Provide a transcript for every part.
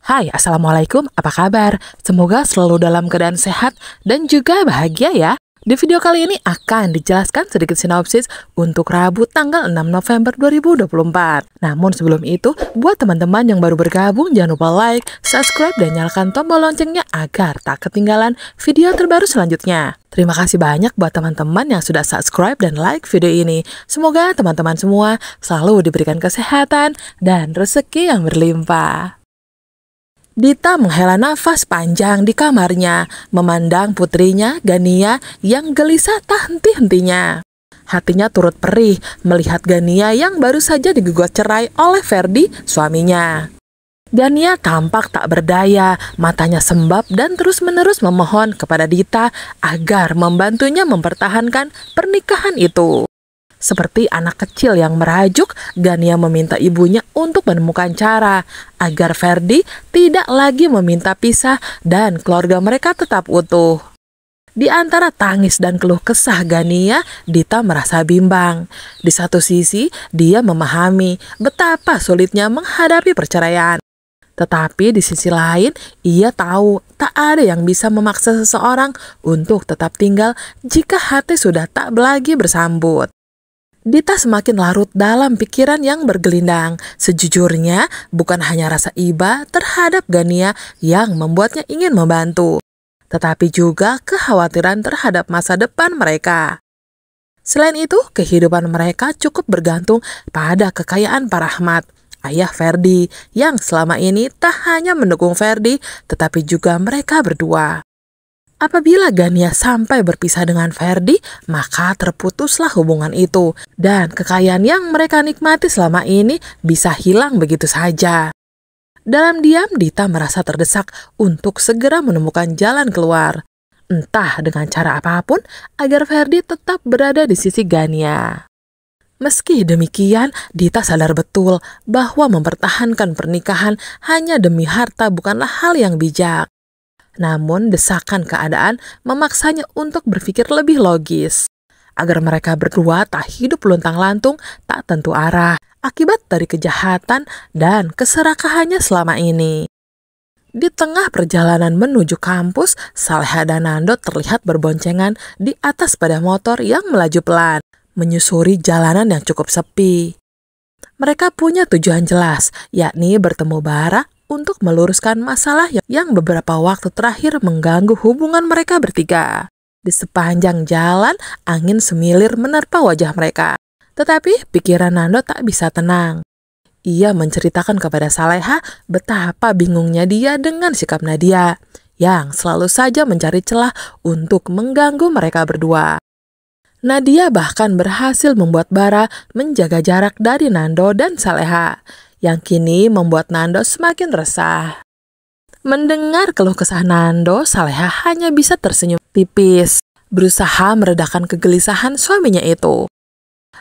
Hai, Assalamualaikum, apa kabar? Semoga selalu dalam keadaan sehat dan juga bahagia ya. Di video kali ini akan dijelaskan sedikit sinopsis untuk Rabu tanggal 6 November 2024. Namun sebelum itu, buat teman-teman yang baru bergabung, jangan lupa like, subscribe, dan nyalakan tombol loncengnya agar tak ketinggalan video terbaru selanjutnya. Terima kasih banyak buat teman-teman yang sudah subscribe dan like video ini. Semoga teman-teman semua selalu diberikan kesehatan dan rezeki yang berlimpah. Dita menghela nafas panjang di kamarnya, memandang putrinya, Gania, yang gelisah tak henti-hentinya. Hatinya turut perih melihat Gania yang baru saja digugat cerai oleh Ferdi, suaminya. Gania tampak tak berdaya, matanya sembab dan terus-menerus memohon kepada Dita agar membantunya mempertahankan pernikahan itu. Seperti anak kecil yang merajuk, Gania meminta ibunya untuk menemukan cara agar Ferdi tidak lagi meminta pisah dan keluarga mereka tetap utuh. Di antara tangis dan keluh kesah Gania, Dita merasa bimbang. Di satu sisi, dia memahami betapa sulitnya menghadapi perceraian. Tetapi di sisi lain, ia tahu tak ada yang bisa memaksa seseorang untuk tetap tinggal jika hati sudah tak lagi bersambut. Dita semakin larut dalam pikiran yang bergelindang. Sejujurnya, bukan hanya rasa iba terhadap Gania yang membuatnya ingin membantu, tetapi juga kekhawatiran terhadap masa depan mereka. Selain itu, kehidupan mereka cukup bergantung pada kekayaan Pak Rahmat, ayah Ferdi, yang selama ini tak hanya mendukung Ferdi, tetapi juga mereka berdua. Apabila Gania sampai berpisah dengan Ferdi, maka terputuslah hubungan itu, dan kekayaan yang mereka nikmati selama ini bisa hilang begitu saja. Dalam diam, Dita merasa terdesak untuk segera menemukan jalan keluar, entah dengan cara apapun, agar Ferdi tetap berada di sisi Gania. Meski demikian, Dita sadar betul bahwa mempertahankan pernikahan hanya demi harta bukanlah hal yang bijak. Namun desakan keadaan memaksanya untuk berpikir lebih logis, agar mereka berdua tak hidup luntang-lantung tak tentu arah akibat dari kejahatan dan keserakahannya selama ini. Di tengah perjalanan menuju kampus, Saleha dan Nando terlihat berboncengan di atas sepeda motor yang melaju pelan, menyusuri jalanan yang cukup sepi. Mereka punya tujuan jelas, yakni bertemu Bara untuk meluruskan masalah yang beberapa waktu terakhir mengganggu hubungan mereka bertiga. Di sepanjang jalan, angin semilir menerpa wajah mereka. Tetapi pikiran Nando tak bisa tenang. Ia menceritakan kepada Saleha betapa bingungnya dia dengan sikap Nadia, yang selalu saja mencari celah untuk mengganggu mereka berdua. Nadia bahkan berhasil membuat Bara menjaga jarak dari Nando dan Saleha, yang kini membuat Nando semakin resah. Mendengar keluh kesah Nando, Saleha hanya bisa tersenyum tipis, berusaha meredakan kegelisahan suaminya itu.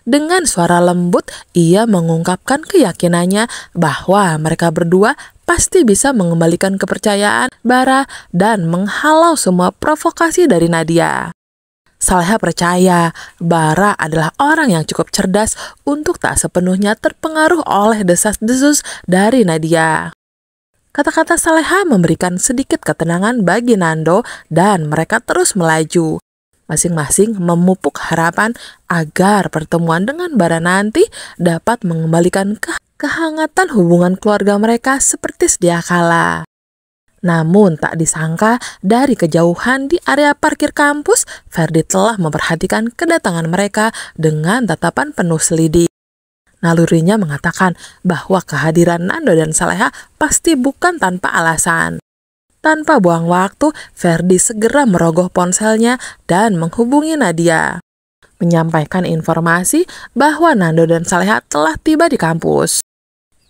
Dengan suara lembut, ia mengungkapkan keyakinannya bahwa mereka berdua pasti bisa mengembalikan kepercayaan Bara dan menghalau semua provokasi dari Nadia. Saleha percaya Bara adalah orang yang cukup cerdas untuk tak sepenuhnya terpengaruh oleh desas-desus dari Nadia. Kata-kata Saleha memberikan sedikit ketenangan bagi Nando dan mereka terus melaju. Masing-masing memupuk harapan agar pertemuan dengan Bara nanti dapat mengembalikan kehangatan hubungan keluarga mereka seperti sedia kala. Namun tak disangka dari kejauhan di area parkir kampus, Ferdi telah memperhatikan kedatangan mereka dengan tatapan penuh selidik. Nalurinya mengatakan bahwa kehadiran Nando dan Saleha pasti bukan tanpa alasan. Tanpa buang waktu, Ferdi segera merogoh ponselnya dan menghubungi Nadia, menyampaikan informasi bahwa Nando dan Saleha telah tiba di kampus.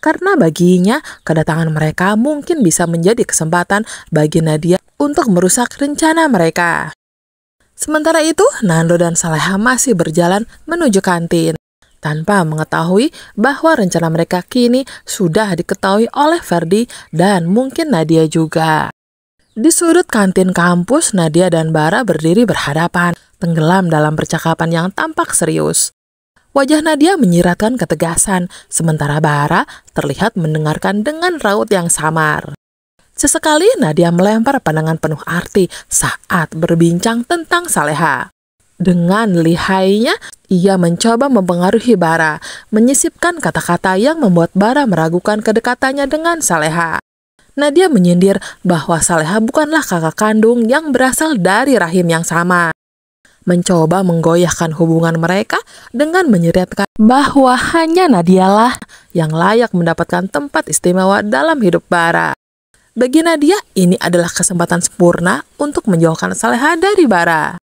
Karena baginya, kedatangan mereka mungkin bisa menjadi kesempatan bagi Nadia untuk merusak rencana mereka. Sementara itu, Nando dan Saleha masih berjalan menuju kantin, tanpa mengetahui bahwa rencana mereka kini sudah diketahui oleh Ferdi dan mungkin Nadia juga. Di sudut kantin kampus, Nadia dan Bara berdiri berhadapan, tenggelam dalam percakapan yang tampak serius. Wajah Nadia menyiratkan ketegasan, sementara Bara terlihat mendengarkan dengan raut yang samar. Sesekali Nadia melempar pandangan penuh arti saat berbincang tentang Saleha. Dengan lihainya, ia mencoba mempengaruhi Bara, menyisipkan kata-kata yang membuat Bara meragukan kedekatannya dengan Saleha. Nadia menyindir bahwa Saleha bukanlah kakak kandung yang berasal dari rahim yang sama. Mencoba menggoyahkan hubungan mereka dengan menyeretkan bahwa hanya Nadialah yang layak mendapatkan tempat istimewa dalam hidup Bara. Bagi Nadia, ini adalah kesempatan sempurna untuk menjauhkan Saleha dari Bara.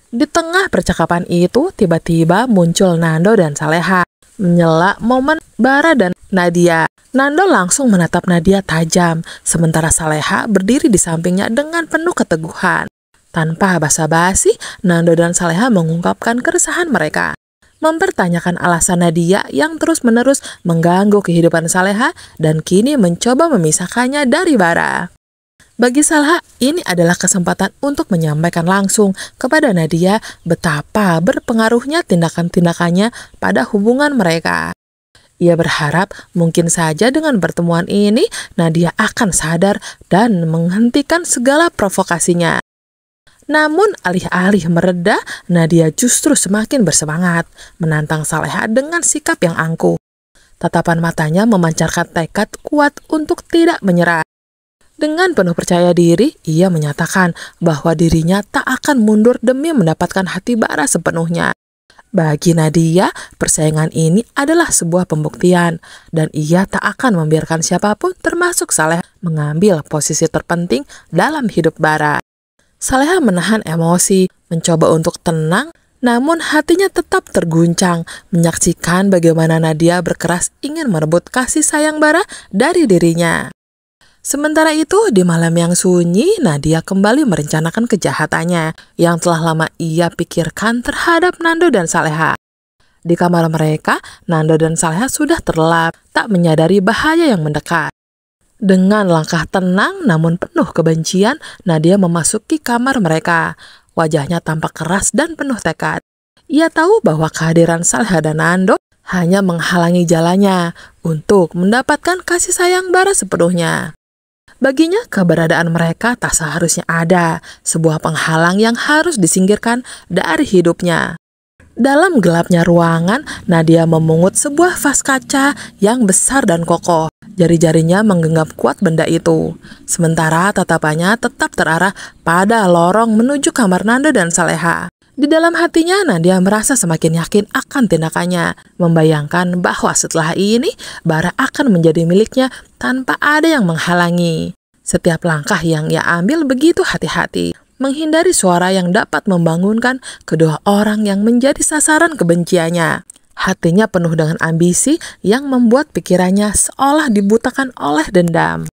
Di tengah percakapan itu, tiba-tiba muncul Nando dan Saleha, menyela momen Bara dan Nadia. Nando langsung menatap Nadia tajam, sementara Saleha berdiri di sampingnya dengan penuh keteguhan. Tanpa basa-basi, Nando dan Saleha mengungkapkan keresahan mereka, mempertanyakan alasan Nadia yang terus-menerus mengganggu kehidupan Saleha dan kini mencoba memisahkannya dari Bara. Bagi Saleha, ini adalah kesempatan untuk menyampaikan langsung kepada Nadia betapa berpengaruhnya tindakan-tindakannya pada hubungan mereka. Ia berharap mungkin saja dengan pertemuan ini Nadia akan sadar dan menghentikan segala provokasinya. Namun alih-alih mereda, Nadia justru semakin bersemangat, menantang Saleha dengan sikap yang angkuh. Tatapan matanya memancarkan tekad kuat untuk tidak menyerah. Dengan penuh percaya diri, ia menyatakan bahwa dirinya tak akan mundur demi mendapatkan hati Bara sepenuhnya. Bagi Nadia, persaingan ini adalah sebuah pembuktian, dan ia tak akan membiarkan siapapun termasuk Saleha mengambil posisi terpenting dalam hidup Bara. Saleha menahan emosi, mencoba untuk tenang, namun hatinya tetap terguncang menyaksikan bagaimana Nadia berkeras ingin merebut kasih sayang Bara dari dirinya. Sementara itu, di malam yang sunyi, Nadia kembali merencanakan kejahatannya yang telah lama ia pikirkan terhadap Nando dan Saleha. Di kamar mereka, Nando dan Saleha sudah terlelap, tak menyadari bahaya yang mendekat. Dengan langkah tenang namun penuh kebencian, Nadia memasuki kamar mereka. Wajahnya tampak keras dan penuh tekad. Ia tahu bahwa kehadiran Saleha dan Nando hanya menghalangi jalannya untuk mendapatkan kasih sayang Bara sepenuhnya. Baginya, keberadaan mereka tak seharusnya ada, sebuah penghalang yang harus disingkirkan dari hidupnya. Dalam gelapnya ruangan, Nadia memungut sebuah vas kaca yang besar dan kokoh. Jari-jarinya menggenggam kuat benda itu. Sementara tatapannya tetap terarah pada lorong menuju kamar Nando dan Saleha. Di dalam hatinya, Nadia merasa semakin yakin akan tindakannya. Membayangkan bahwa setelah ini, Bara akan menjadi miliknya tanpa ada yang menghalangi. Setiap langkah yang ia ambil begitu hati-hati, menghindari suara yang dapat membangunkan kedua orang yang menjadi sasaran kebenciannya. Hatinya penuh dengan ambisi yang membuat pikirannya seolah dibutakan oleh dendam.